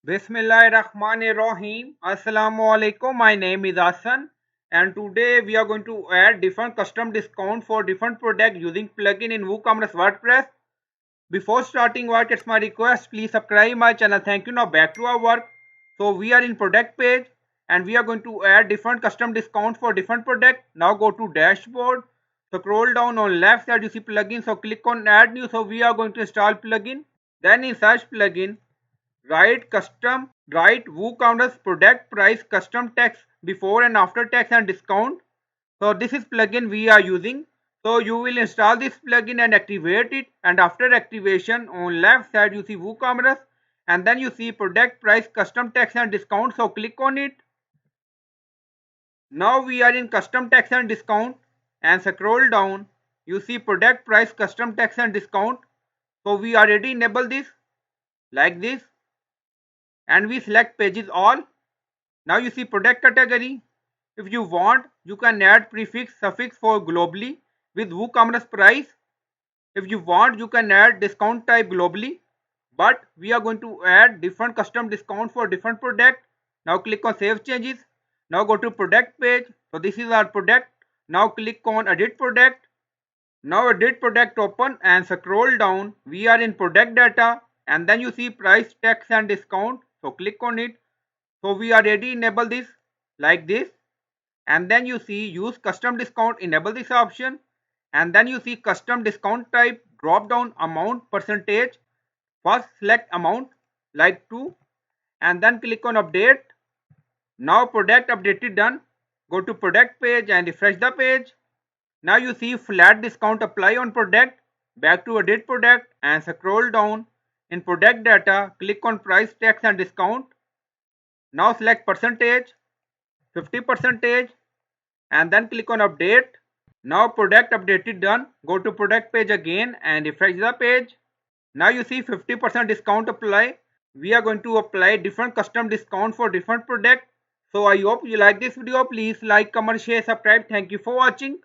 Bismillahirrahmanirrahim. Assalamu alaikum. My name is Hassan, and today we are going to add different custom discount for different products using plugin in WooCommerce WordPress. Before starting work, it's my request, please subscribe my channel. Thank you. Now back to our work. So we are in product page and we are going to add different custom discount for different product. Now go to dashboard. Scroll down on left side, you see plugin. So click on add new. So we are going to install plugin. Then in search plugin, write WooCommerce product price custom text before and after tax and discount. So this is plugin we are using. So you will install this plugin and activate it, and after activation on left side you see WooCommerce and then you see product price custom tax and discount. So click on it. Now we are in custom tax and discount and scroll down. You see product price custom tax and discount. So we already enable this like this and we select pages all. Now you see product category. If you want, you can add prefix suffix for globally with WooCommerce price. If you want, you can add discount type globally, but we are going to add different custom discount for different product. Now click on save changes. Now go to product page. So this is our product. Now click on edit product. Now edit product open and scroll down. We are in product data and then you see price, tax and discount. So click on it. So we already enable this like this, and then you see use custom discount, enable this option, and then you see custom discount type, drop down amount percentage. First select amount like 2 and then click on update. Now product updated done. Go to product page and refresh the page. Now you see flat discount apply on product. Back to edit product and scroll down. In product data, click on price, tax and discount. Now select percentage, 50% and then click on update. Now product updated done. Go to product page again and refresh the page. Now you see 50% discount apply. We are going to apply different custom discount for different product. So I hope you like this video. Please like, comment, share, subscribe. Thank you for watching.